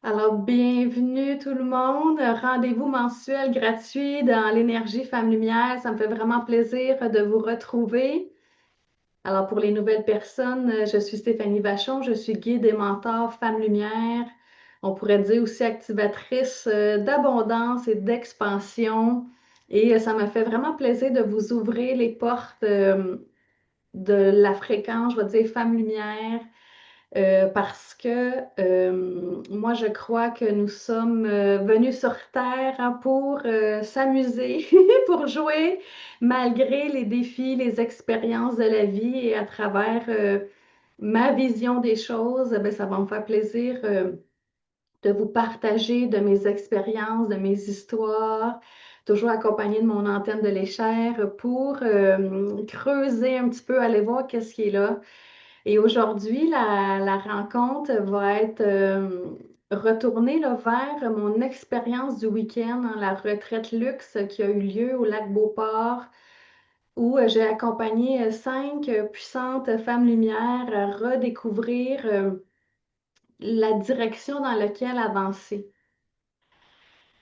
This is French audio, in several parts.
Alors, bienvenue tout le monde. Rendez-vous mensuel gratuit dans l'Énergie Femme Lumière. Ça me fait vraiment plaisir de vous retrouver. Alors, pour les nouvelles personnes, je suis Stéphanie Vachon. Je suis guide et mentor Femme Lumière. On pourrait dire aussi activatrice d'abondance et d'expansion. Et ça me fait vraiment plaisir de vous ouvrir les portes de la fréquence, je vais dire Femme Lumière parce que moi, je crois que nous sommes venus sur Terre hein, pour s'amuser, pour jouer, malgré les défis, les expériences de la vie et à travers ma vision des choses, ben, ça va me faire plaisir de vous partager de mes expériences, de mes histoires, toujours accompagnée de mon antenne de l'échelle pour creuser un petit peu, aller voir qu'est-ce qui est là. Et aujourd'hui, la rencontre va être retournée là, vers mon expérience du week-end, hein, la retraite luxe qui a eu lieu au lac Beauport, où j'ai accompagné cinq puissantes femmes lumière à redécouvrir la direction dans laquelle avancer.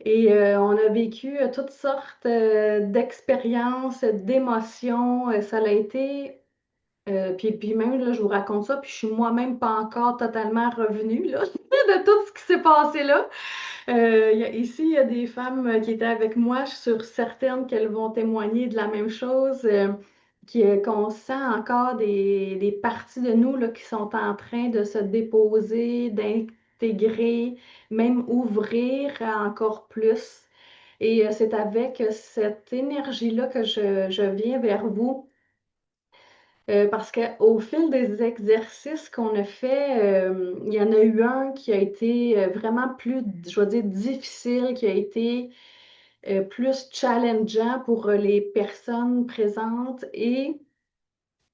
Et on a vécu toutes sortes d'expériences, d'émotions. Ça a été puis même, là, je vous raconte ça, puis je suis moi-même pas encore totalement revenue là, de tout ce qui s'est passé là. Ici, il y a des femmes qui étaient avec moi. Je suis sûre certaine qu'elles vont témoigner de la même chose, qu'on sent encore des parties de nous là, qui sont en train de se déposer, d'intégrer, même ouvrir encore plus. Et c'est avec cette énergie-là que je viens vers vous. Parce qu'au fil des exercices qu'on a fait, il y en a eu un qui a été vraiment plus, je vais dire, difficile, qui a été plus challengeant pour les personnes présentes. Et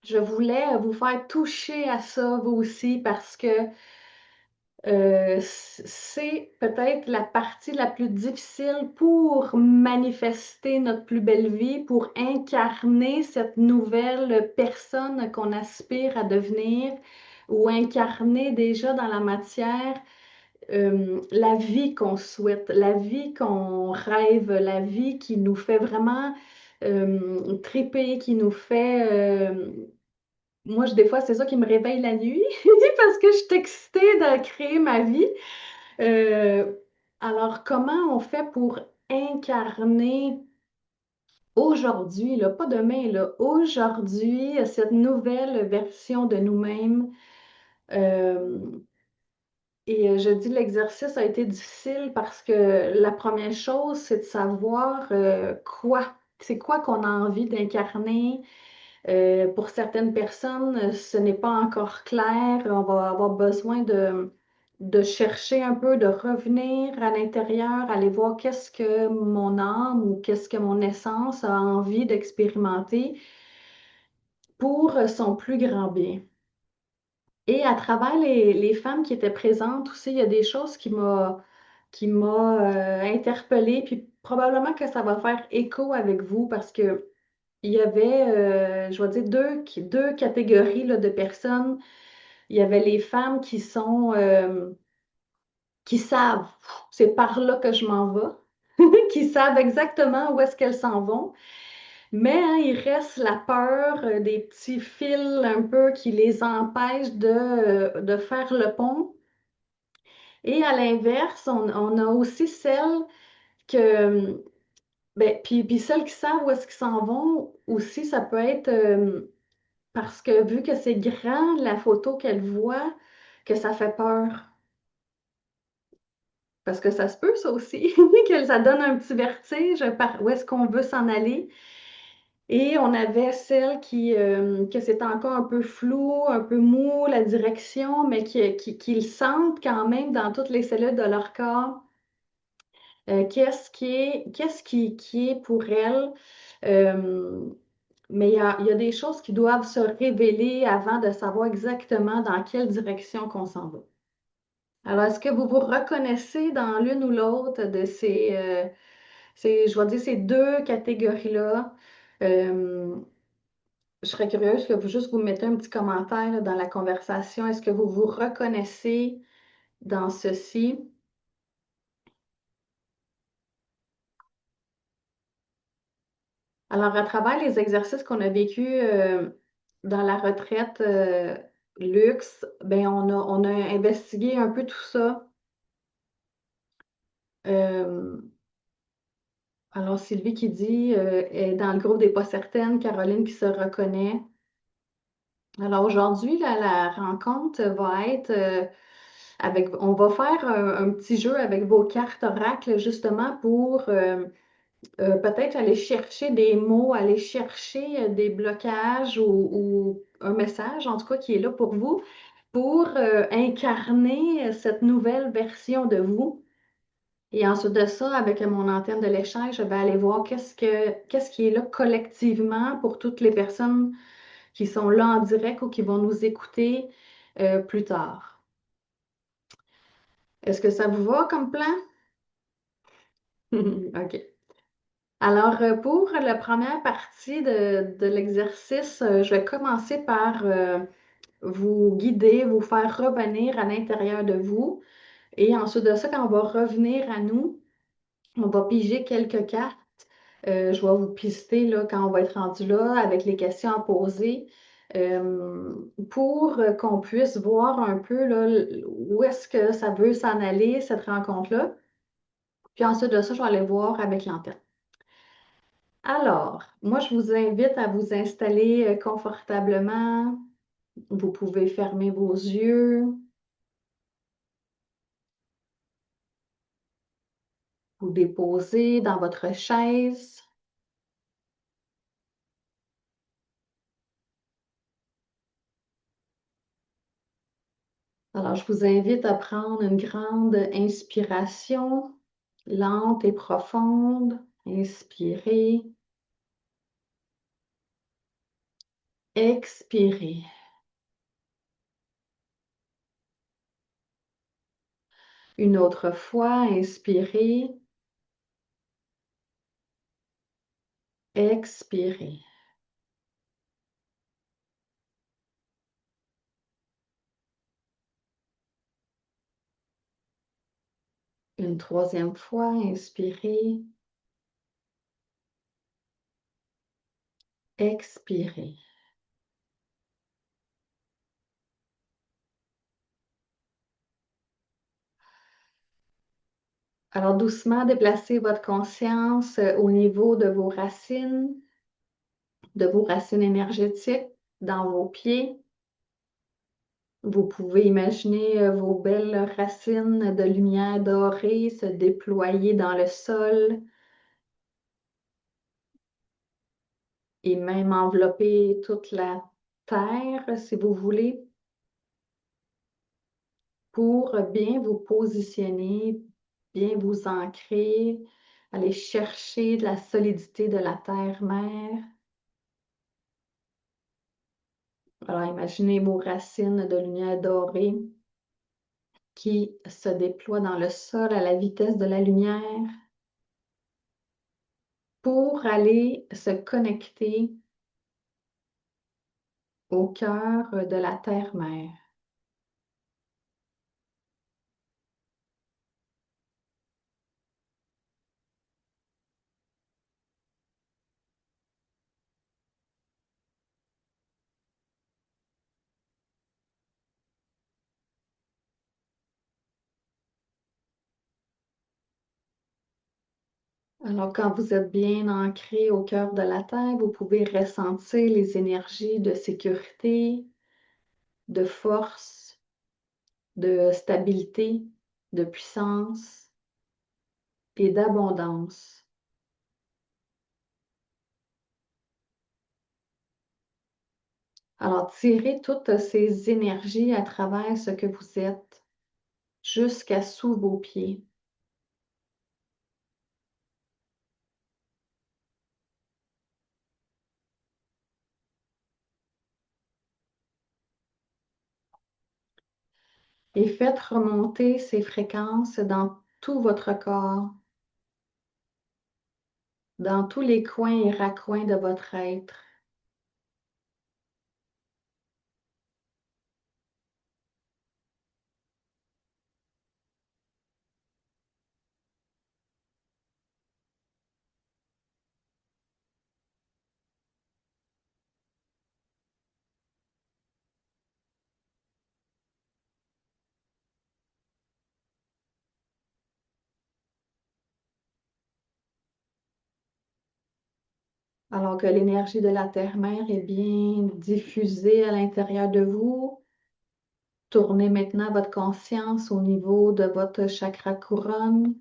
je voulais vous faire toucher à ça, vous aussi, parce que c'est peut-être la partie la plus difficile pour manifester notre plus belle vie, pour incarner cette nouvelle personne qu'on aspire à devenir ou incarner déjà dans la matière la vie qu'on souhaite, la vie qu'on rêve, la vie qui nous fait vraiment triper, qui nous fait moi, des fois, c'est ça qui me réveille la nuit parce que je suis excitée de créer ma vie. Euh, alors, comment on fait pour incarner aujourd'hui, là, pas demain, là, aujourd'hui, cette nouvelle version de nous-mêmes? Euh, et je dis l'exercice a été difficile parce que la première chose, c'est de savoir quoi. C'est quoi qu'on a envie d'incarner, pour certaines personnes, ce n'est pas encore clair. On va avoir besoin de chercher un peu, de revenir à l'intérieur, aller voir qu'est-ce que mon âme ou qu'est-ce que mon essence a envie d'expérimenter pour son plus grand bien. Et à travers les femmes qui étaient présentes aussi, il y a des choses qui m'a interpellée, puis probablement que ça va faire écho avec vous parce que il y avait, je vais dire, deux catégories là, de personnes. Il y avait les femmes qui savent, c'est par là que je m'en vais, qui savent exactement où est-ce qu'elles s'en vont. Mais hein, il reste la peur des petits fils un peu qui les empêchent de faire le pont. Et à l'inverse, on a aussi celles que, ben, puis celles qui savent où est-ce qu'ils s'en vont aussi, ça peut être parce que vu que c'est grand, la photo qu'elle voit, que ça fait peur. Parce que ça se peut, ça aussi, que ça donne un petit vertige par où est-ce qu'on veut s'en aller. Et on avait celle que c'était encore un peu flou, un peu mou, la direction, mais qui le sentent quand même dans toutes les cellules de leur corps. Qu'est-ce qui est pour elles? Euh, mais il y a des choses qui doivent se révéler avant de savoir exactement dans quelle direction qu'on s'en va. Alors, est-ce que vous vous reconnaissez dans l'une ou l'autre de je vais dire, ces deux catégories-là? Euh, je serais curieuse que vous juste vous mettez un petit commentaire là, dans la conversation. Est-ce que vous vous reconnaissez dans ceci? Alors, à travers les exercices qu'on a vécus dans la retraite luxe, ben on a investigué un peu tout ça. Euh, alors, Sylvie qui dit est dans le groupe des pas certaines, Caroline qui se reconnaît. Alors aujourd'hui, la rencontre va être on va faire un petit jeu avec vos cartes oracles justement pour peut-être aller chercher des mots, aller chercher des blocages ou un message, en tout cas, qui est là pour vous, pour incarner cette nouvelle version de vous. Et ensuite de ça, avec mon antenne de l'échange, je vais aller voir qu'est-ce qui est là collectivement pour toutes les personnes qui sont là en direct ou qui vont nous écouter plus tard. Est-ce que ça vous va comme plan? OK. Alors, pour la première partie de l'exercice, je vais commencer par vous guider, vous faire revenir à l'intérieur de vous. Et ensuite de ça, quand on va revenir à nous, on va piger quelques cartes. Je vais vous pister là, quand on va être rendu là avec les questions à poser euh, pour qu'on puisse voir un peu là, où est-ce que ça veut s'en aller, cette rencontre-là. Puis ensuite de ça, je vais aller voir avec l'antenne. Alors, moi, je vous invite à vous installer confortablement. Vous pouvez fermer vos yeux, vous déposer dans votre chaise. Alors, je vous invite à prendre une grande inspiration, lente et profonde. Inspirez, expirez. Une autre fois, inspirez, expirez. Une troisième fois, inspirez, expirez. Alors, doucement, déplacez votre conscience au niveau de vos racines énergétiques dans vos pieds. Vous pouvez imaginer vos belles racines de lumière dorée se déployer dans le sol et même envelopper toute la terre, si vous voulez, pour bien vous positionner, bien vous ancrer, aller chercher de la solidité de la terre-mère. Alors, imaginez vos racines de lumière dorée qui se déploient dans le sol à la vitesse de la lumière pour aller se connecter au cœur de la terre-mère. Alors, quand vous êtes bien ancré au cœur de la terre, vous pouvez ressentir les énergies de sécurité, de force, de stabilité, de puissance et d'abondance. Alors, tirez toutes ces énergies à travers ce que vous êtes jusqu'à sous vos pieds. Et faites remonter ces fréquences dans tout votre corps, dans tous les coins et raccoins de votre être. Alors que l'énergie de la Terre-Mère est bien diffusée à l'intérieur de vous, tournez maintenant votre conscience au niveau de votre chakra couronne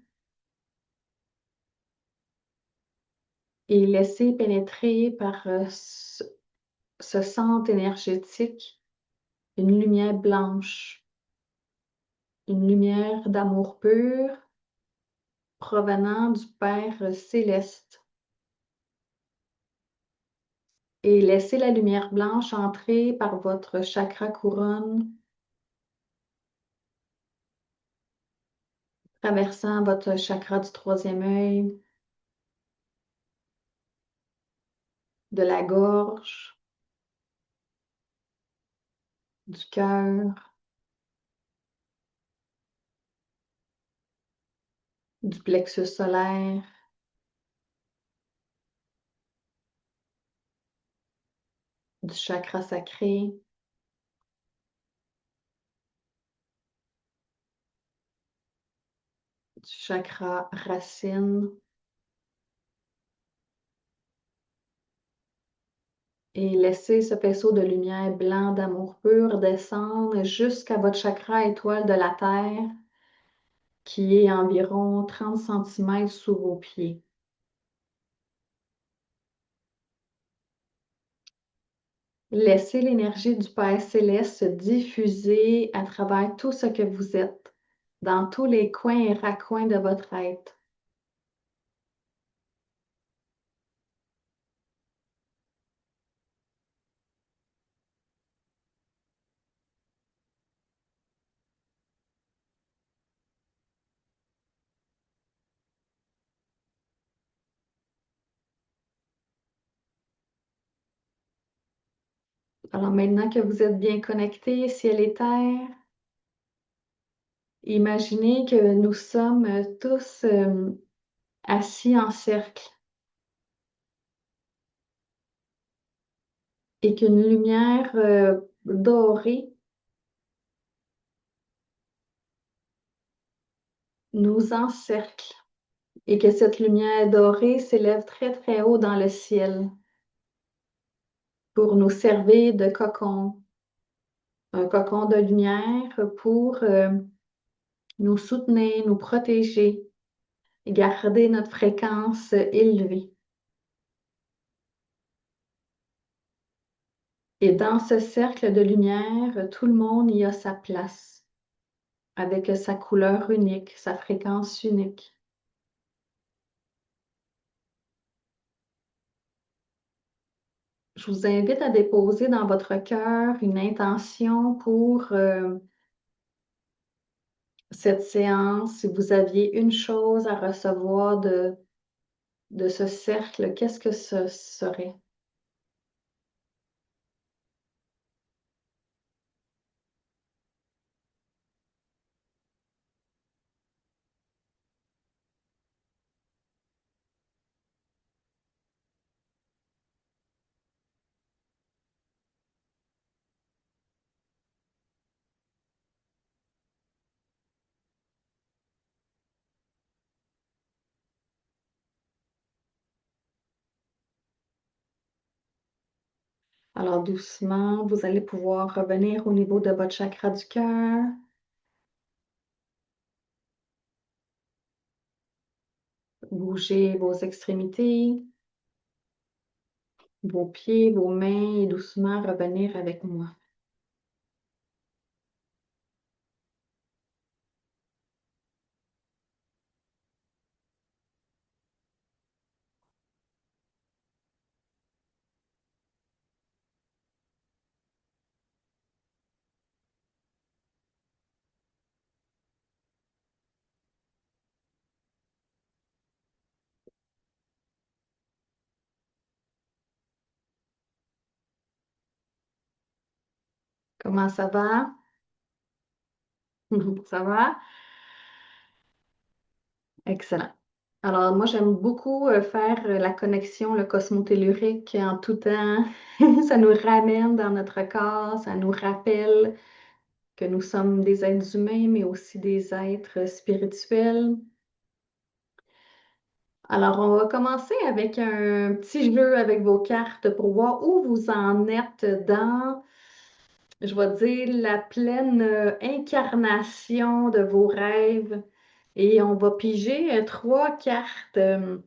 et laissez pénétrer par ce centre énergétique une lumière blanche, une lumière d'amour pur provenant du Père céleste. Et laissez la lumière blanche entrer par votre chakra couronne, traversant votre chakra du troisième œil, de la gorge, du cœur, du plexus solaire, du chakra sacré, du chakra racine, et laissez ce faisceau de lumière blanc d'amour pur descendre jusqu'à votre chakra étoile de la Terre, qui est environ 30 centimètres sous vos pieds. Laissez l'énergie du Père céleste se diffuser à travers tout ce que vous êtes, dans tous les coins et raccoins de votre être. Alors maintenant que vous êtes bien connectés, ciel et terre, imaginez que nous sommes tous assis en cercle et qu'une lumière dorée nous encercle et que cette lumière dorée s'élève très très haut dans le ciel pour nous servir de cocon, un cocon de lumière pour nous soutenir, nous protéger et garder notre fréquence élevée. Et dans ce cercle de lumière, tout le monde y a sa place, avec sa couleur unique, sa fréquence unique. Je vous invite à déposer dans votre cœur une intention pour cette séance. Si vous aviez une chose à recevoir de ce cercle, qu'est-ce que ce serait? Alors doucement, vous allez pouvoir revenir au niveau de votre chakra du cœur. Bougez vos extrémités, vos pieds, vos mains et doucement revenir avec moi. Comment ça va? Ça va? Excellent. Alors, moi, j'aime beaucoup faire la connexion, le cosmotellurique en tout temps. Ça nous ramène dans notre corps, ça nous rappelle que nous sommes des êtres humains, mais aussi des êtres spirituels. Alors, on va commencer avec un petit jeu avec vos cartes pour voir où vous en êtes dans, je vais dire, la pleine incarnation de vos rêves. Et on va piger trois cartes. Je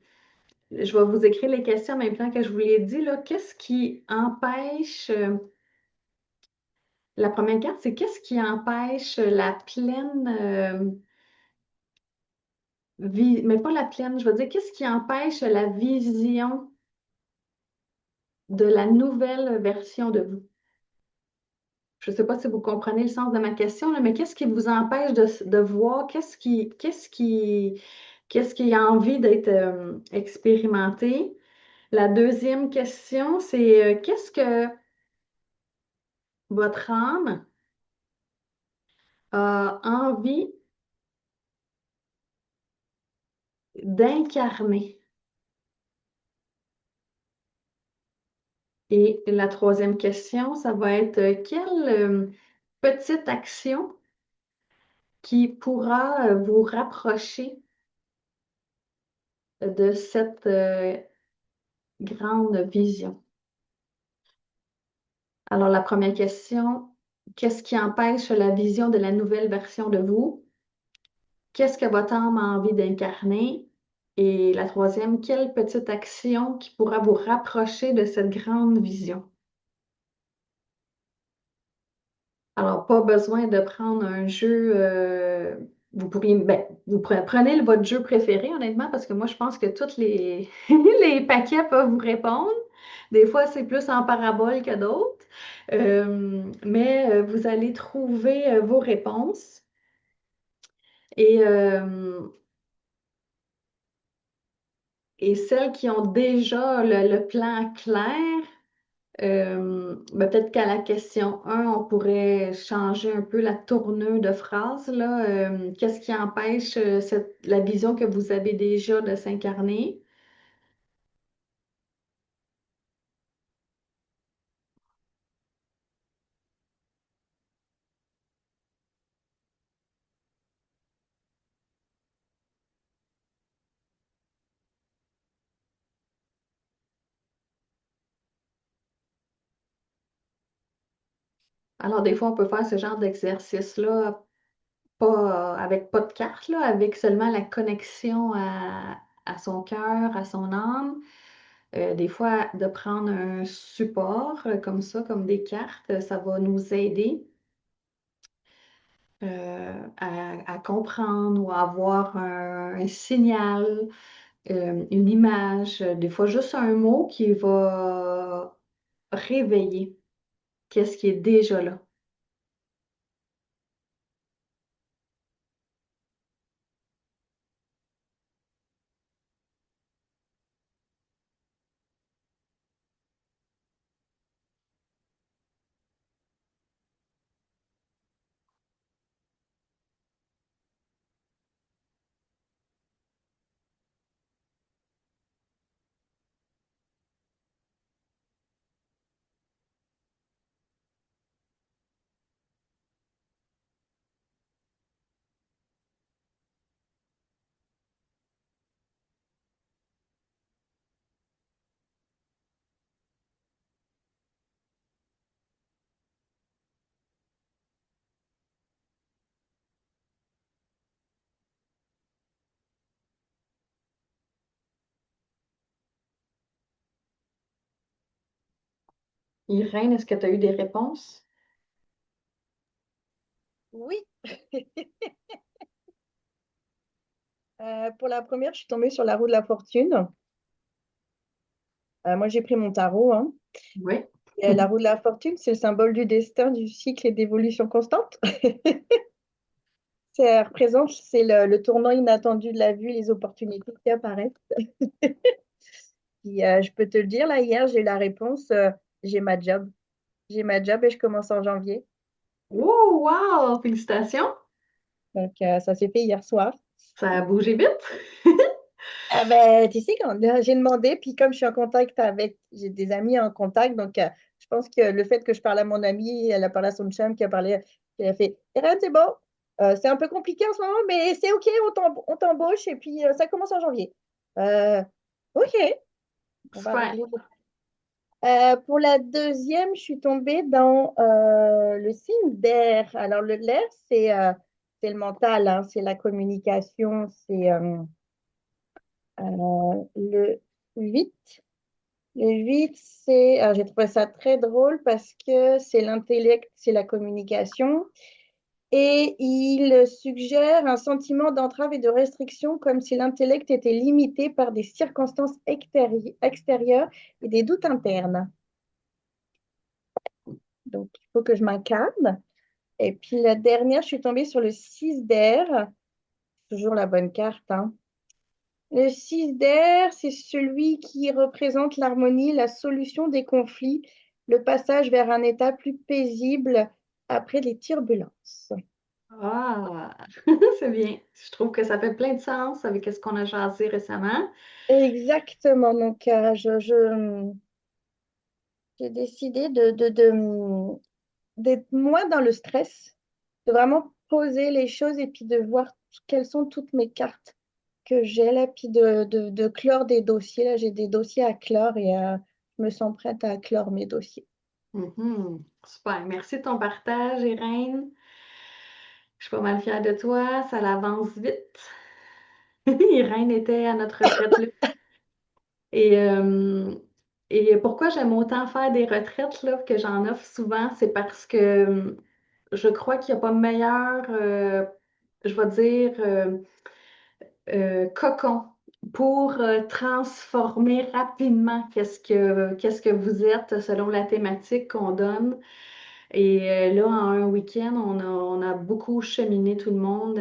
vais vous écrire les questions en même temps que je vous l'ai dit, là. Qu'est-ce qui empêche, la première carte, c'est qu'est-ce qui empêche la pleine, mais pas la pleine, je veux dire, qu'est-ce qui empêche la vision de la nouvelle version de vous? Je ne sais pas si vous comprenez le sens de ma question, là, mais qu'est-ce qui vous empêche de voir, qu'est-ce qui a envie d'être expérimenté? La deuxième question, c'est qu'est-ce que votre âme a envie d'incarner? Et la troisième question, ça va être quelle petite action qui pourra vous rapprocher de cette grande vision? Alors, la première question, qu'est-ce qui empêche la vision de la nouvelle version de vous? Qu'est-ce que votre âme a envie d'incarner? Et la troisième, quelle petite action qui pourra vous rapprocher de cette grande vision? Alors, pas besoin de prendre un jeu. Vous pourriez, ben, prenez votre jeu préféré, honnêtement, parce que moi, je pense que tous les, les paquets peuvent vous répondre. Des fois, c'est plus en parabole que d'autres. Mais vous allez trouver vos réponses. Et, et celles qui ont déjà le plan clair, ben, peut-être qu'à la question 1, on pourrait changer un peu la tournure de phrase, là. Qu'est-ce qui empêche la vision que vous avez déjà de s'incarner? Alors, des fois, on peut faire ce genre d'exercice-là, pas, avec pas de carte, là, avec seulement la connexion à son cœur, à son âme. Des fois, de prendre un support comme ça, comme des cartes, ça va nous aider à comprendre ou à avoir un signal, une image, des fois juste un mot qui va réveiller qu'est-ce qui est déjà là. Irène, est-ce que tu as eu des réponses? Oui, pour la première, je suis tombée sur la roue de la fortune. Moi, j'ai pris mon tarot, hein. Oui. Et la roue de la fortune, c'est le symbole du destin, du cycle et d'évolution constante. Ça représente, c'est le tournant inattendu de la vie, les opportunités qui apparaissent. Puis, je peux te le dire, là, hier, j'ai eu la réponse, j'ai ma job. J'ai ma job et je commence en janvier. Oh, wow! Félicitations! Donc, ça s'est fait hier soir. Ça a bougé vite. Ah ben, tu sais, quand j'ai demandé, puis comme je suis en contact avec, j'ai des amis en contact, donc je pense que le fait que je parle à mon amie, elle a parlé à son chum qui a parlé, qui a fait, Erin, c'est bon, c'est un peu compliqué en ce moment, mais c'est OK, on t'embauche et puis ça commence en janvier. Euh, OK, on va Super. régler. Pour la deuxième, je suis tombée dans le signe d'air. Alors, l'air, c'est le mental, hein, c'est la communication, c'est le 8. Le 8, alors, j'ai trouvé ça très drôle parce que c'est l'intellect, c'est la communication. Et il suggère un sentiment d'entrave et de restriction comme si l'intellect était limité par des circonstances extérieures et des doutes internes. Donc, il faut que je m'incarne. Et puis la dernière, je suis tombée sur le 6 d'air. Toujours la bonne carte, hein. Le 6 d'air, c'est celui qui représente l'harmonie, la solution des conflits, le passage vers un état plus paisible après les turbulences. Ah, c'est bien. Je trouve que ça fait plein de sens avec ce qu'on a jasé récemment. Exactement. Donc, j'ai décidé d'être moins dans le stress, de vraiment poser les choses et puis de voir quelles sont toutes mes cartes que j'ai là, puis de clore des dossiers. Là, j'ai des dossiers à clore et je me sens prête à clore mes dossiers. Mhm. Super. Merci de ton partage, Irène. Je suis pas mal fière de toi. Ça l'avance vite. Irène était à notre retraite là. Et, euh, et pourquoi j'aime autant faire des retraites là, que j'en offre souvent, c'est parce que je crois qu'il n'y a pas meilleur, je vais dire, cocon pour transformer rapidement qu'est-ce que vous êtes selon la thématique qu'on donne. Et là, en un week-end, on a beaucoup cheminé tout le monde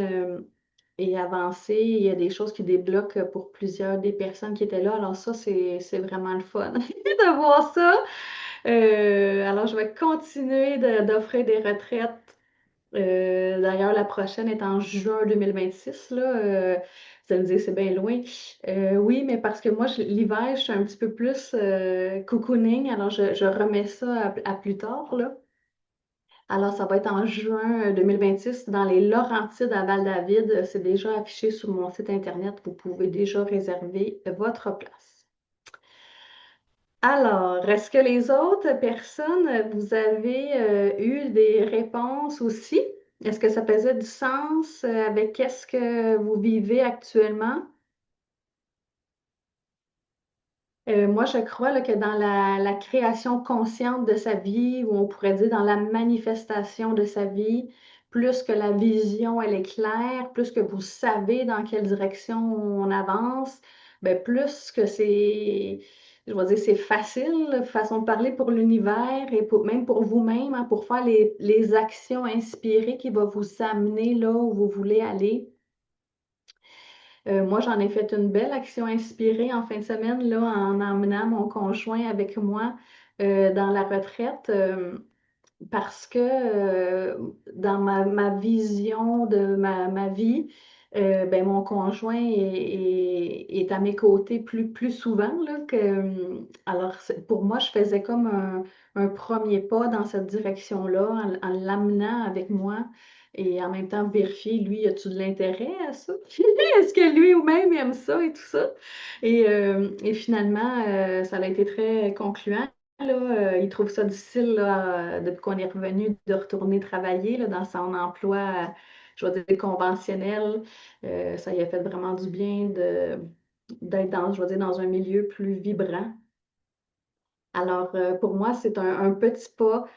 et avancé. Il y a des choses qui débloquent pour plusieurs des personnes qui étaient là. Alors ça, c'est vraiment le fun de voir ça. Alors, je vais continuer d'offrir des retraites. D'ailleurs, la prochaine est en juin 2026, là. Vous allez me dire, c'est bien loin. Oui, mais parce que moi, l'hiver, je suis un petit peu plus cocooning, alors je remets ça à plus tard, là. Alors, ça va être en juin 2026 dans les Laurentides à Val-David. C'est déjà affiché sur mon site Internet. Vous pouvez déjà réserver votre place. Alors, est-ce que les autres personnes, vous avez eu des réponses aussi? Est-ce que ça faisait du sens avec qu'est-ce que vous vivez actuellement? Moi, je crois là, que dans la création consciente de sa vie, ou on pourrait dire dans la manifestation de sa vie, plus que la vision, elle est claire, plus que vous savez dans quelle direction on avance, ben, plus que je vais dire, c'est facile, façon de parler pour l'univers et même pour vous-même, hein, pour faire les actions inspirées qui vont vous amener là où vous voulez aller. Moi, j'en ai fait une belle action inspirée en fin de semaine là, en emmenant mon conjoint avec moi dans la retraite parce que dans ma vision de ma vie, ben, mon conjoint est à mes côtés plus souvent là, alors, pour moi, je faisais comme un premier pas dans cette direction-là en l'amenant avec moi. Et en même temps, vérifier, lui, a-tu de l'intérêt à ça? Est-ce que lui ou même aime ça et tout ça? Et finalement, ça a été très concluant. Là, il trouve ça difficile là, depuis qu'on est revenu de retourner travailler là, dans son emploi, je vais dire, conventionnel. Ça lui a fait vraiment du bien d'être je vais dire, dans un milieu plus vibrant. Alors, pour moi, c'est un petit pas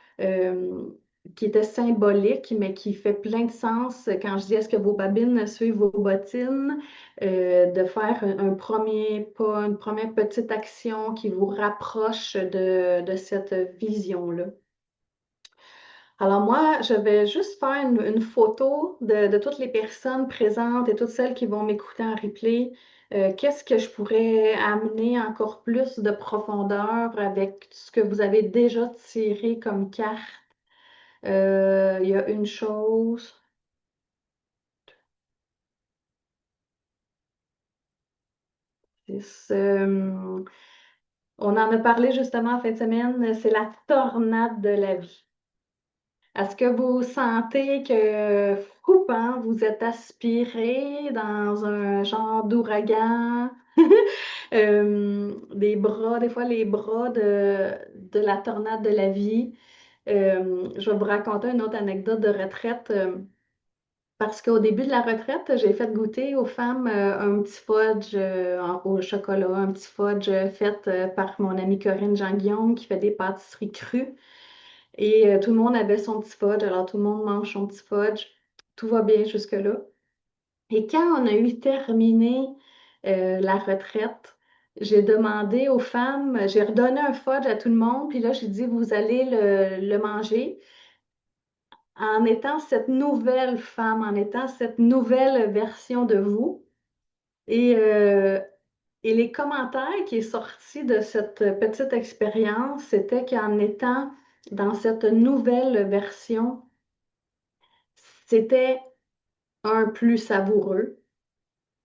qui était symbolique, mais qui fait plein de sens quand je dis est-ce que vos babines suivent vos bottines, de faire un premier pas, une première petite action qui vous rapproche de cette vision-là. Alors moi, je vais juste faire une photo de toutes les personnes présentes et toutes celles qui vont m'écouter en replay. Qu'est-ce que je pourrais amener encore plus de profondeur avec ce que vous avez déjà tiré comme carte? Il y a une chose. On en a parlé justement en fin de semaine, c'est la tornade de la vie. Est-ce que vous sentez que, hein, vous êtes aspiré dans un genre d'ouragan? Des bras, des fois les bras de la tornade de la vie. Je vais vous raconter une autre anecdote de retraite. Parce qu'au début de la retraite, j'ai fait goûter aux femmes un petit fudge au chocolat, un petit fudge fait par mon amie Corinne Jean-Guillaume qui fait des pâtisseries crues. Et tout le monde avait son petit fudge, alors tout le monde mange son petit fudge. Tout va bien jusque-là. Et quand on a eu terminé la retraite, j'ai demandé aux femmes, j'ai redonné un fudge à tout le monde, puis là, j'ai dit, vous allez le manger en étant cette nouvelle femme, en étant cette nouvelle version de vous. Et, euh, et les commentaires qui sont sortis de cette petite expérience, c'était qu'en étant dans cette nouvelle version, c'était un plus savoureux,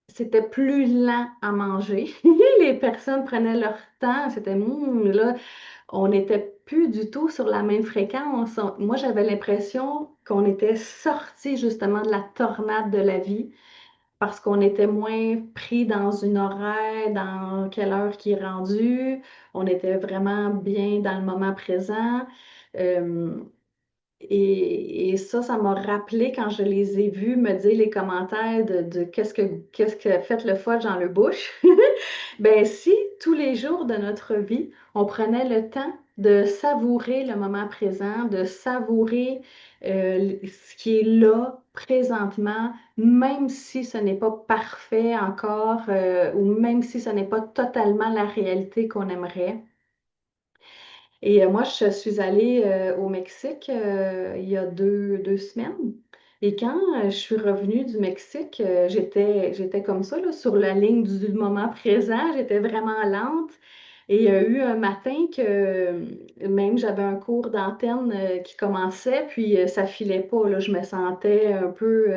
c'était plus lent à manger. Les personnes prenaient leur temps, c'était là, on n'était plus du tout sur la même fréquence. Moi, j'avais l'impression qu'on était sorti justement de la tornade de la vie parce qu'on était moins pris dans une horaire, dans quelle heure qui est rendue. On était vraiment bien dans le moment présent. Euh, et ça m'a rappelé quand je les ai vus me dire les commentaires de qu'est-ce que fait le fudge dans le bush. Ben si tous les jours de notre vie, on prenait le temps de savourer le moment présent, de savourer ce qui est là présentement, même si ce n'est pas parfait encore, ou même si ce n'est pas totalement la réalité qu'on aimerait. Et moi, je suis allée au Mexique il y a deux semaines. Et quand je suis revenue du Mexique, j'étais comme ça, là, sur la ligne du moment présent. J'étais vraiment lente. Et il y a eu un matin que même j'avais un cours d'antenne qui commençait, puis ça filait pas, là. Je me sentais un peu,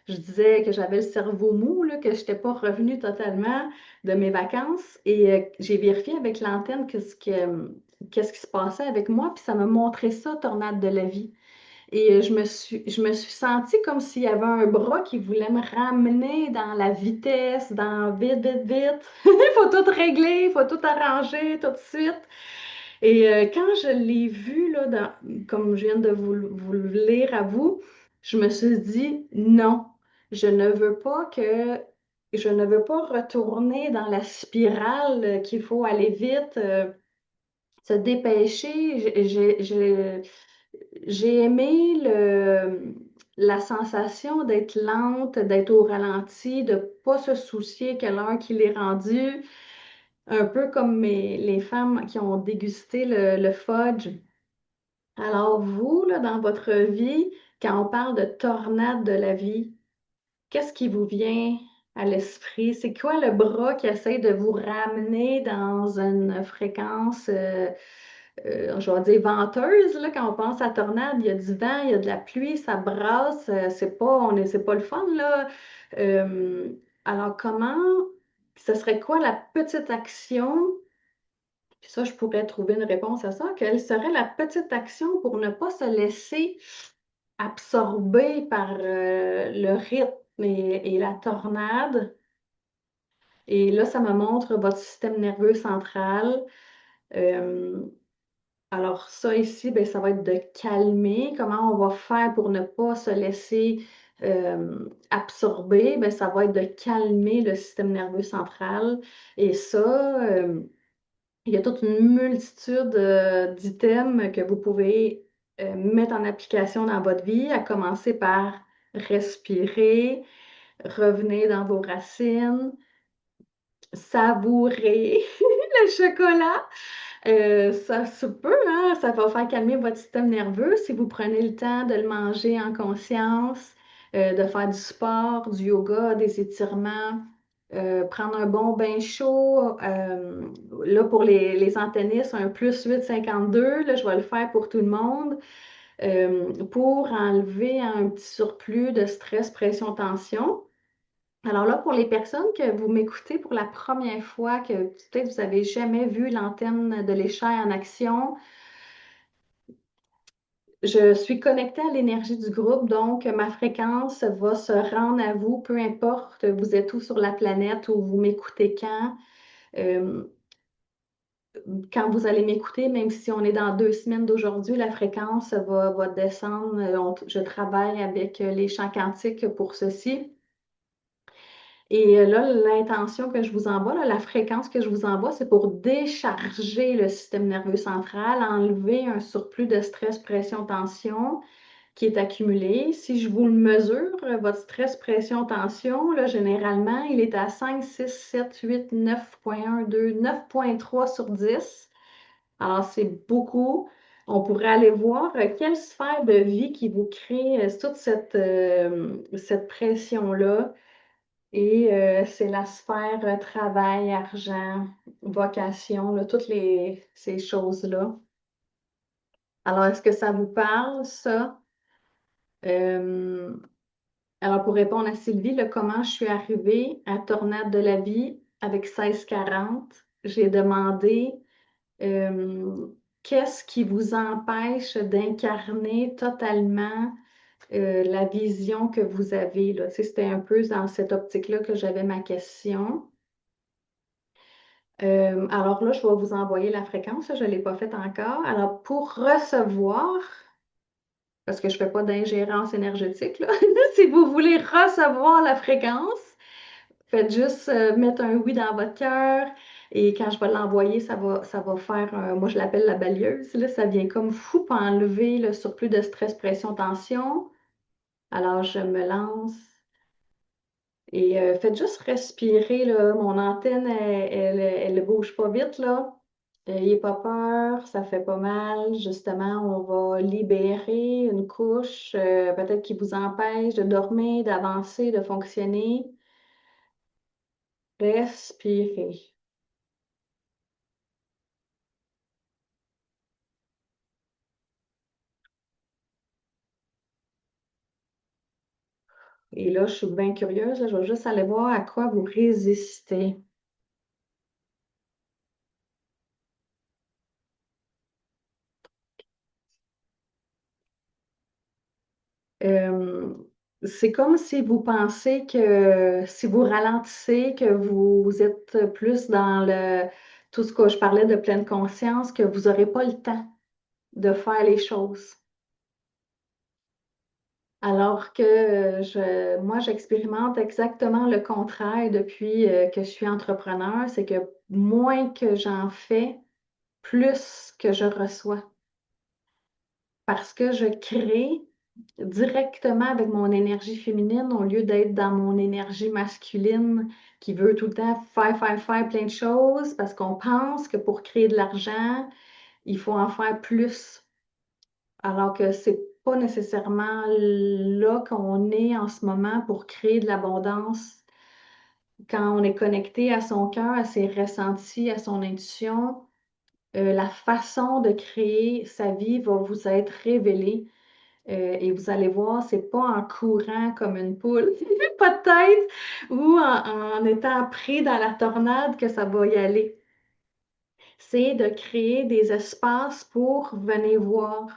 je disais que j'avais le cerveau mou, là, que je n'étais pas revenue totalement de mes vacances. Et j'ai vérifié avec l'antenne qu'est-ce qui se passait avec moi, puis ça m'a montré ça, tornade de la vie. Et je me suis sentie comme s'il y avait un bras qui voulait me ramener dans la vitesse, dans vite, vite, vite. Il faut tout régler, il faut tout arranger tout de suite. Et quand je l'ai vu, là, comme je viens de vous le lire à vous, je me suis dit non, je ne veux pas retourner dans la spirale qu'il faut aller vite, se dépêcher. J'ai aimé la sensation d'être lente, d'être au ralenti, de ne pas se soucier quelle heure qu'il est rendu. Un peu comme les femmes qui ont dégusté le fudge. Alors, vous, là, dans votre vie, quand on parle de tornade de la vie, qu'est-ce qui vous vient à l'esprit? C'est quoi le bras qui essaie de vous ramener dans une fréquence, je vais dire venteuse, là, quand on pense à tornade, il y a du vent, il y a de la pluie, ça brasse, c'est pas le fun, là. Euh, alors, ce serait quoi la petite action? Puis ça, je pourrais trouver une réponse à ça. Quelle serait la petite action pour ne pas se laisser absorber par le rythme et la tornade? Et là, ça me montre votre système nerveux central. Euh, alors ça ici, ben, ça va être de calmer. Comment on va faire pour ne pas se laisser absorber? Ben, ça va être de calmer le système nerveux central. Et ça, il y a toute une multitude d'items que vous pouvez mettre en application dans votre vie, à commencer par respirer, revenir dans vos racines, savourer le chocolat. Ça se peut, hein, ça va faire calmer votre système nerveux si vous prenez le temps de le manger en conscience, de faire du sport, du yoga, des étirements, prendre un bon bain chaud. Là, pour les anténistes, un +8,52, là, je vais le faire pour tout le monde, pour enlever un petit surplus de stress, pression, tension. Alors là, pour les personnes que vous m'écoutez pour la première fois, que peut-être vous n'avez jamais vu l'antenne de l'échelle en action, je suis connectée à l'énergie du groupe, donc ma fréquence va se rendre à vous, peu importe vous êtes où sur la planète ou vous m'écoutez Euh, quand vous allez m'écouter, même si on est dans 2 semaines d'aujourd'hui, la fréquence va descendre. Je travaille avec les champs quantiques pour ceci. Et là, l'intention que je vous envoie, là, la fréquence que je vous envoie, c'est pour décharger le système nerveux central, enlever un surplus de stress, pression, tension qui est accumulé. Si je vous le mesure, votre stress, pression, tension, là, généralement, il est à 5, 6, 7, 8, 9,1, 2, 9,3 sur 10. Alors, c'est beaucoup. On pourrait aller voir quelle sphère de vie qui vous crée toute cette pression-là. Et c'est la sphère travail, argent, vocation, là, toutes ces choses-là. Alors, est-ce que ça vous parle, ça? Euh, alors, pour répondre à Sylvie, là, comment je suis arrivée à Tornade de la vie avec 1640, j'ai demandé euh, qu'est-ce qui vous empêche d'incarner totalement la vision que vous avez, là. Tu sais, c'était un peu dans cette optique-là que j'avais ma question. Alors là, je vais vous envoyer la fréquence, je ne l'ai pas faite encore. Alors, pour recevoir, parce que je ne fais pas d'ingérence énergétique, là, si vous voulez recevoir la fréquence, faites juste mettre un oui dans votre cœur et quand je vais l'envoyer, ça va faire, moi je l'appelle la balieuse, là, ça vient comme fou pour enlever le surplus de stress, pression, tension. Alors, je me lance. Et faites juste respirer, là. Mon antenne, elle bouge pas vite, là. N'ayez pas peur, ça fait pas mal. Justement, on va libérer une couche, peut-être qui vous empêche de dormir, d'avancer, de fonctionner. Respirez. Et là, je suis bien curieuse, là, je vais juste aller voir à quoi vous résistez. Euh, c'est comme si vous pensez que si vous ralentissez, que vous êtes plus dans tout ce que je parlais de pleine conscience, que vous n'aurez pas le temps de faire les choses. Alors que moi, j'expérimente exactement le contraire depuis que je suis entrepreneur, c'est que moins que j'en fais, plus que je reçois. Parce que je crée directement avec mon énergie féminine au lieu d'être dans mon énergie masculine qui veut tout le temps faire plein de choses parce qu'on pense que pour créer de l'argent, il faut en faire plus. Alors que c'est pas nécessairement là qu'on est en ce moment pour créer de l'abondance. Quand on est connecté à son cœur, à ses ressentis, à son intuition, la façon de créer sa vie va vous être révélée. Et vous allez voir, c'est pas en courant comme une poule, pas de tête, ou en étant pris dans la tornade que ça va y aller. C'est de créer des espaces pour venir voir.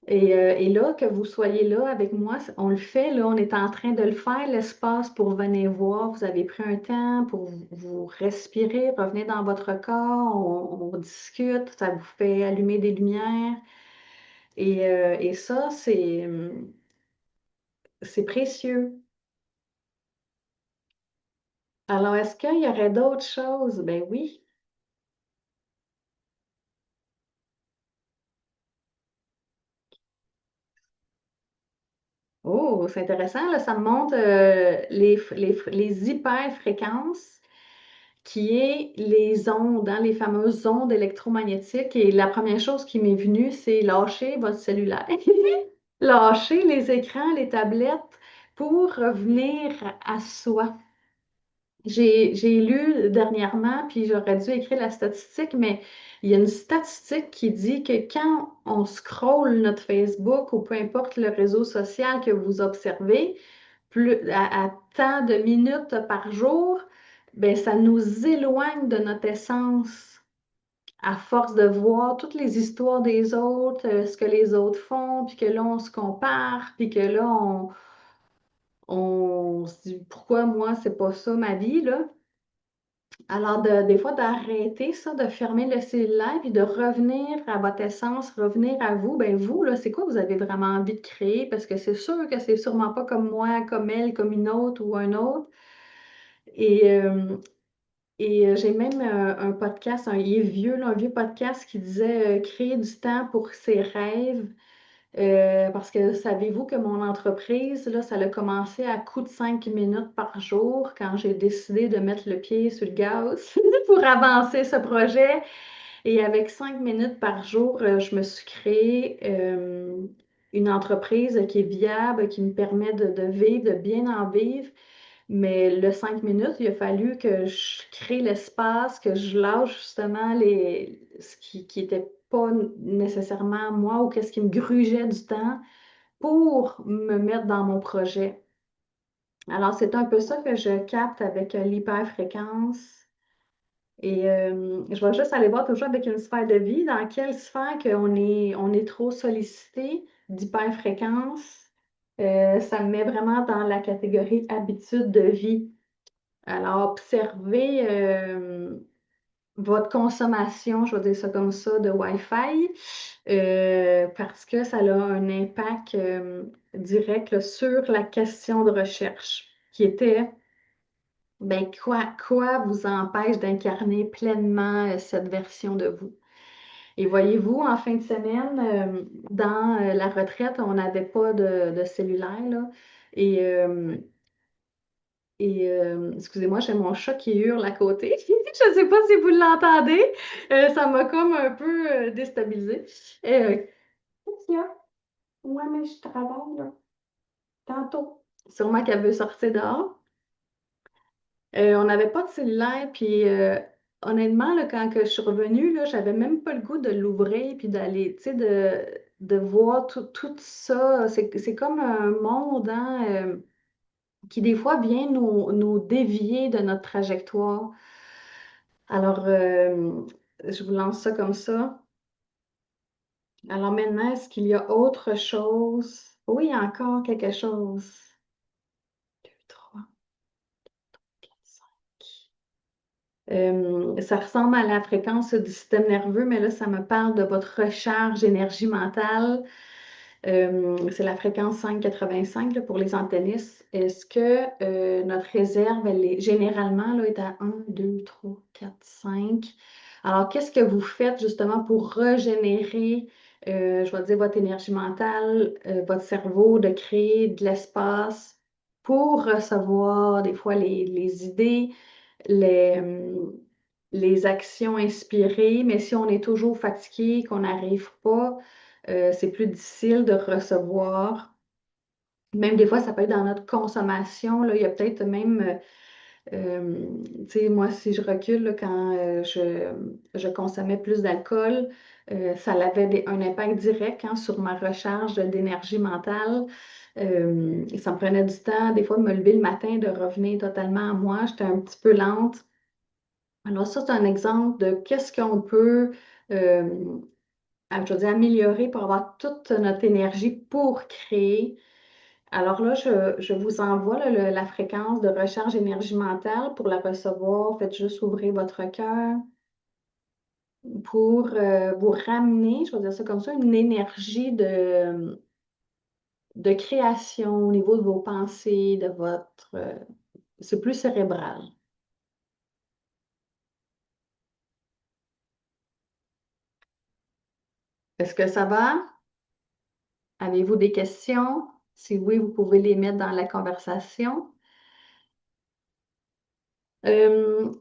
Et là, que vous soyez là avec moi, on le fait, là, on est en train de le faire, l'espace pour venir voir. Vous avez pris un temps pour vous respirer, revenir dans votre corps, on discute, ça vous fait allumer des lumières. Et ça, c'est précieux. Alors, est-ce qu'il y aurait d'autres choses? Ben oui. Oh, c'est intéressant, là, ça me montre les hyperfréquences, qui est les ondes, hein, les fameuses ondes électromagnétiques. Et la première chose qui m'est venue, c'est lâcher votre cellulaire. Lâcher les écrans, les tablettes pour revenir à soi. J'ai lu dernièrement, puis j'aurais dû écrire la statistique, mais il y a une statistique qui dit que quand on scrolle notre Facebook ou peu importe le réseau social que vous observez, à tant de minutes par jour, ben, ça nous éloigne de notre essence. à force de voir toutes les histoires des autres, ce que les autres font, puis que là, on se compare, puis que là, on se dit pourquoi moi, c'est pas ça ma vie, là. Alors, des fois, d'arrêter ça, de fermer le cellulaire, puis de revenir à votre essence, revenir à vous, ben vous, là, c'est quoi vous avez vraiment envie de créer? Parce que c'est sûr que c'est sûrement pas comme moi, comme elle, comme une autre ou un autre. Et, euh, j'ai même un podcast, il est vieux, là, un vieux podcast qui disait créer du temps pour ses rêves. Parce que savez-vous que mon entreprise, là, ça a commencé à coup de 5 minutes par jour quand j'ai décidé de mettre le pied sur le gaz pour avancer ce projet. Et avec 5 minutes par jour, je me suis créé une entreprise qui est viable, qui me permet de vivre, de bien en vivre. Mais le 5 minutes, il a fallu que je crée l'espace, que je lâche justement ce qui était pas nécessairement moi ou qu'est-ce qui me grugeait du temps pour me mettre dans mon projet. Alors, c'est un peu ça que je capte avec l'hyperfréquence. Et je vais juste aller voir toujours avec une sphère de vie, dans quelle sphère on est trop sollicité d'hyperfréquence. Ça me met vraiment dans la catégorie habitude de vie. Alors, observez votre consommation, je vais dire ça comme ça, de Wi-Fi, parce que ça a un impact direct là, sur la question de recherche, qui était, ben, quoi vous empêche d'incarner pleinement cette version de vous? Et voyez-vous, en fin de semaine, dans la retraite, on n'avait pas de cellulaire, là, et excusez-moi, j'ai mon chat qui hurle à côté. Je ne sais pas si vous l'entendez. Ça m'a comme un peu déstabilisée. Qu'est-ce qu'il y a? Ouais, mais je travaille là. Tantôt. Sûrement qu'elle veut sortir dehors. On n'avait pas de cellulaire, puis honnêtement, là, quand que je suis revenue, là, j'avais même pas le goût de l'ouvrir, puis d'aller, tu sais, de voir tout ça. C'est comme un monde, hein, qui des fois vient nous dévier de notre trajectoire. Alors, je vous lance ça comme ça. Alors maintenant, est-ce qu'il y a autre chose? Oui, encore quelque chose. Deux, trois, quatre, cinq. Ça ressemble à la fréquence du système nerveux, mais là, ça me parle de votre recharge d'énergie mentale. C'est la fréquence 5,85 là, pour les antennistes. Est-ce que notre réserve, elle est généralement là, est à 1, 2, 3, 4, 5? Alors, qu'est-ce que vous faites justement pour régénérer, je vais dire, votre énergie mentale, votre cerveau, de créer de l'espace pour recevoir des fois les idées, les, les actions inspirées, mais si on est toujours fatigué, qu'on n'arrive pas, c'est plus difficile de recevoir. Même des fois, ça peut être dans notre consommation. Là, il y a peut-être même, tu sais, moi, si je recule, là, quand je consommais plus d'alcool, ça avait un impact direct hein, sur ma recharge d'énergie mentale. Ça me prenait du temps, des fois, de me lever le matin, de revenir totalement à moi. J'étais un petit peu lente. Alors, ça, c'est un exemple de qu'est-ce qu'on peut, euh, je veux dire, améliorer pour avoir toute notre énergie pour créer. Alors là, je vous envoie là, la fréquence de recharge énergie mentale pour la recevoir. Faites juste ouvrir votre cœur pour vous ramener, je vais dire ça comme ça, une énergie de création au niveau de vos pensées, de votre... c'est plus cérébral. Est-ce que ça va? Avez-vous des questions? Si oui, vous pouvez les mettre dans la conversation. Euh,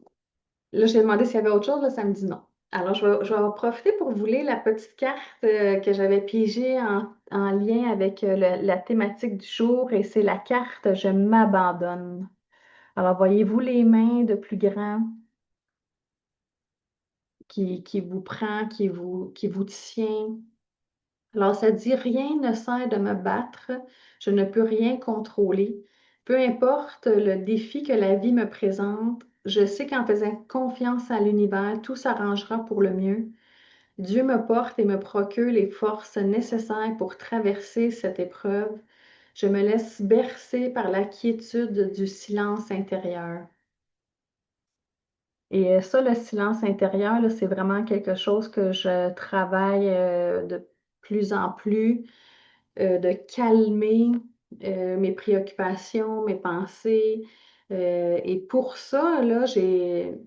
Là, j'ai demandé s'il y avait autre chose, là, ça me dit non. Alors, je vais en profiter pour vous lire la petite carte que j'avais pigée en lien avec la thématique du jour et c'est la carte Je m'abandonne. Alors, voyez-vous les mains de plus grand qui vous prend, qui vous tient. Alors, ça dit rien ne sert de me battre, je ne peux rien contrôler. Peu importe le défi que la vie me présente, Je sais qu'en faisant confiance à l'univers, tout s'arrangera pour le mieux. Dieu me porte et me procure les forces nécessaires pour traverser cette épreuve. Je me laisse bercer par la quiétude du silence intérieur. Et ça, le silence intérieur, là, c'est vraiment quelque chose que je travaille de plus en plus, de calmer mes préoccupations, mes pensées. Et pour ça, là, il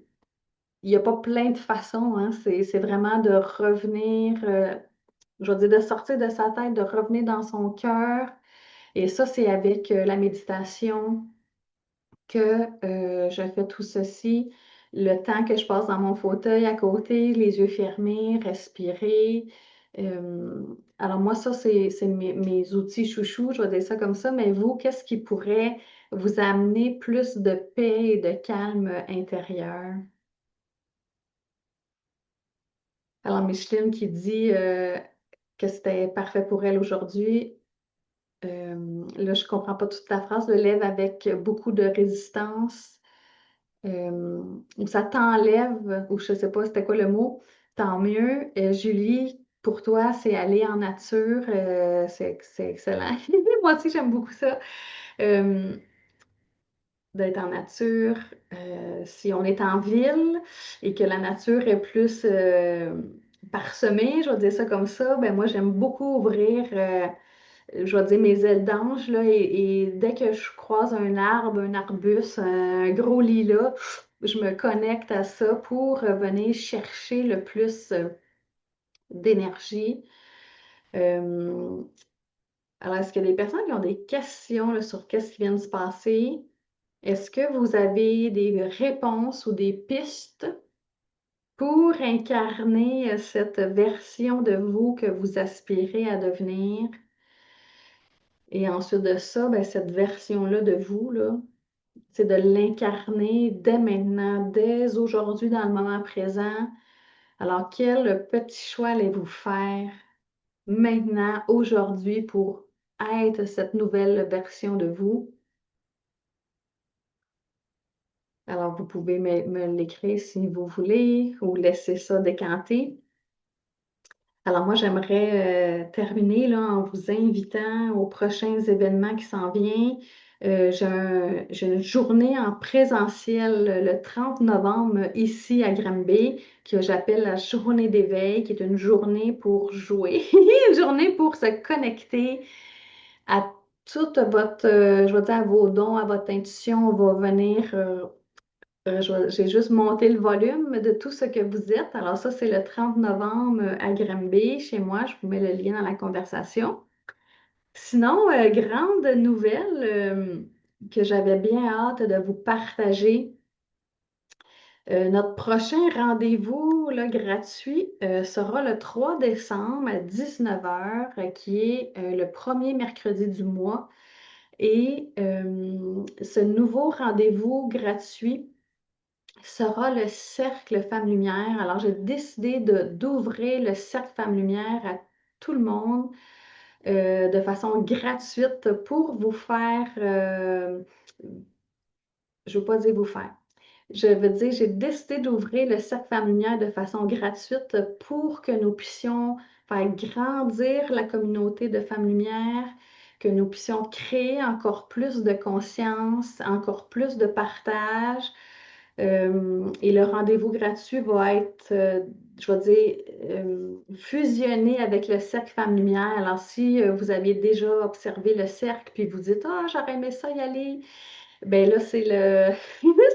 n'y a pas plein de façons, hein. C'est vraiment de revenir, je veux dire, de sortir de sa tête, de revenir dans son cœur. Et ça, c'est avec la méditation que je fais tout ceci. Le temps que je passe dans mon fauteuil à côté, les yeux fermés, respirer. Euh, alors moi, ça, c'est mes outils chouchous, je vais dire ça comme ça. Mais vous, qu'est-ce qui pourrait vous amener plus de paix et de calme intérieur? Alors, Micheline qui dit que c'était parfait pour elle aujourd'hui. Là, je comprends pas toute ta phrase. Le lève avec beaucoup de résistance. Ou ça t'enlève, ou je sais pas c'était quoi le mot, tant mieux. Julie, pour toi, c'est aller en nature. C'est excellent. Moi aussi, j'aime beaucoup ça. Euh, D'être en nature. Si on est en ville et que la nature est plus parsemée, je vais dire ça comme ça, ben moi, j'aime beaucoup ouvrir, je vais dire mes ailes d'ange, là, et dès que je croise un arbre, un arbuste, un gros lilas, je me connecte à ça pour venir chercher le plus d'énergie. Euh, alors, est-ce qu'il y a des personnes qui ont des questions là, sur qu'est-ce qui vient de se passer? Est-ce que vous avez des réponses ou des pistes pour incarner cette version de vous que vous aspirez à devenir? Et ensuite de ça, ben, cette version-là de vous, là, c'est de l'incarner dès maintenant, dès aujourd'hui, dans le moment présent. Alors, quel petit choix allez-vous faire maintenant, aujourd'hui, pour être cette nouvelle version de vous? Alors, vous pouvez me l'écrire si vous voulez ou laisser ça décanter. Alors, moi, j'aimerais terminer là, en vous invitant aux prochains événements qui s'en viennent. J'ai une journée en présentiel le 30 novembre ici à Granby que j'appelle la journée d'éveil, qui est une journée pour jouer, une journée pour se connecter à toute votre, je vais dire, à vos dons, à votre intuition. On va venir j'ai juste monté le volume de tout ce que vous êtes. Alors ça, c'est le 30 novembre à Granby, chez moi. Je vous mets le lien dans la conversation. Sinon, grande nouvelle que j'avais bien hâte de vous partager. Notre prochain rendez-vous là, gratuit sera le 3 décembre à 19 heures, qui est le premier mercredi du mois. Et ce nouveau rendez-vous gratuit sera le Cercle Femmes Lumière. Alors, j'ai décidé d'ouvrir le Cercle Femmes Lumière à tout le monde de façon gratuite pour vous faire, je ne veux pas dire vous faire, je veux dire, j'ai décidé d'ouvrir le Cercle Femmes Lumière de façon gratuite pour que nous puissions faire grandir la communauté de Femmes Lumière, que nous puissions créer encore plus de conscience, encore plus de partage. Et le rendez-vous gratuit va être, je vais dire, fusionné avec le Cercle Femmes Lumière. Alors, si vous aviez déjà observé le cercle, puis vous dites, ah, j'aurais aimé ça y aller, ben là, c'est le,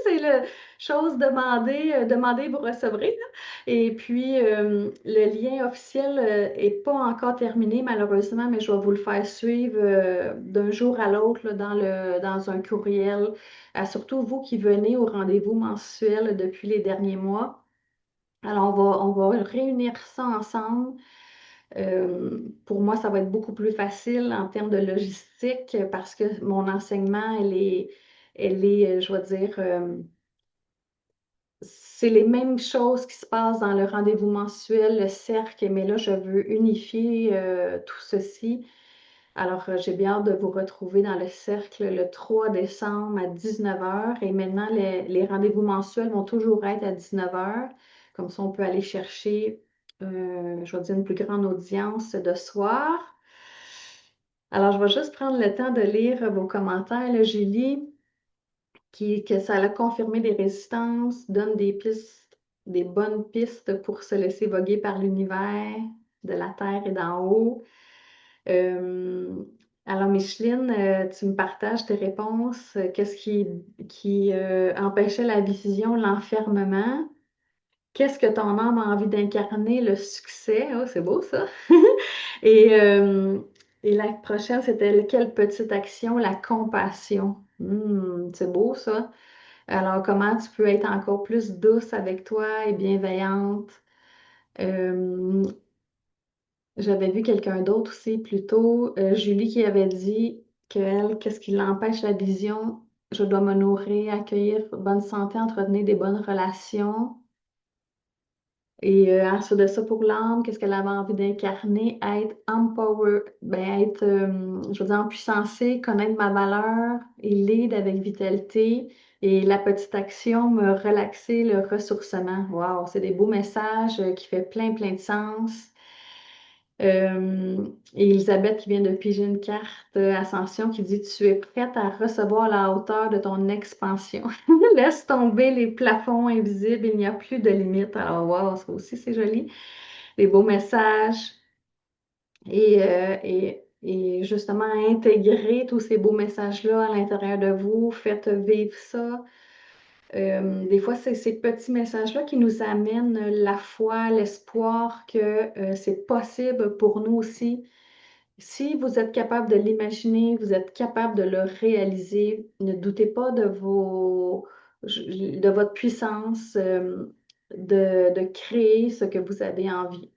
c'est le chose demandée, demandez, vous recevrez, là. Et puis, le lien officiel n'est pas encore terminé, malheureusement, mais je vais vous le faire suivre d'un jour à l'autre là, dans un courriel. Surtout vous qui venez au rendez-vous mensuel depuis les derniers mois. Alors, on va réunir ça ensemble. Pour moi, ça va être beaucoup plus facile en termes de logistique parce que mon enseignement, je vais dire, c'est les mêmes choses qui se passent dans le rendez-vous mensuel, le cercle, mais là, je veux unifier tout ceci. Alors, j'ai bien hâte de vous retrouver dans le cercle le 3 décembre à 19h. Et maintenant, les rendez-vous mensuels vont toujours être à 19h. Comme ça, on peut aller chercher, je vais dire, une plus grande audience de soir. Alors, je vais juste prendre le temps de lire vos commentaires, là, Julie, que ça a confirmé des résistances, donne des pistes, des bonnes pistes pour se laisser voguer par l'univers, de la terre et d'en haut. Euh, alors, Micheline, tu me partages tes réponses. Qu'est-ce qui empêchait la vision, l'enfermement? Qu'est-ce que ton âme a envie d'incarner? Le succès. Oh, c'est beau ça. Et, euh, et la prochaine, c'était quelle petite action? La compassion. C'est beau ça. Alors, comment tu peux être encore plus douce avec toi et bienveillante? Euh, J'avais vu quelqu'un d'autre aussi plus tôt, Julie, qui avait dit qu'elle, qu'est-ce qui l'empêche la vision? Je dois me nourrir, accueillir bonne santé, entretenir des bonnes relations. Et ensuite de ça, pour l'âme, qu'est-ce qu'elle avait envie d'incarner? Être empowered, ben être, je veux dire, en puissancée, connaître ma valeur et lead avec vitalité. Et la petite action, me relaxer, le ressourcement. Wow, c'est des beaux messages qui fait plein, plein de sens. Et Elisabeth qui vient de piger une carte Ascension qui dit tu es prête à recevoir la hauteur de ton expansion. Laisse tomber les plafonds invisibles, il n'y a plus de limite. Alors, wow, ça aussi c'est joli. Des beaux messages. Et justement, intégrer tous ces beaux messages-là à l'intérieur de vous, faites vivre ça. Des fois, c'est ces petits messages-là qui nous amènent la foi, l'espoir que c'est possible pour nous aussi. Si vous êtes capable de l'imaginer, vous êtes capable de le réaliser, ne doutez pas de votre puissance de créer ce que vous avez envie.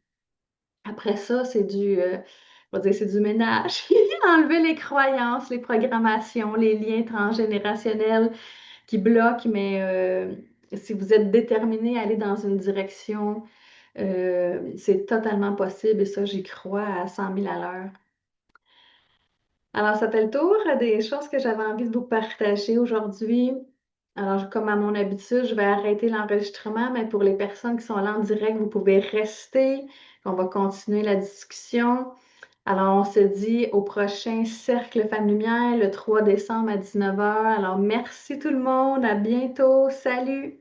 Après ça, on va dire, c'est du ménage. Enlever les croyances, les programmations, les liens transgénérationnels qui bloquent, mais si vous êtes déterminé à aller dans une direction, c'est totalement possible et ça, j'y crois à 100 000 à l'heure. Alors, ça fait le tour des choses que j'avais envie de vous partager aujourd'hui. Alors, comme à mon habitude, je vais arrêter l'enregistrement, mais pour les personnes qui sont là en direct, vous pouvez rester. On va continuer la discussion. Alors, on se dit au prochain Cercle Femme Lumière le 3 décembre à 19h. Alors, merci tout le monde. À bientôt. Salut!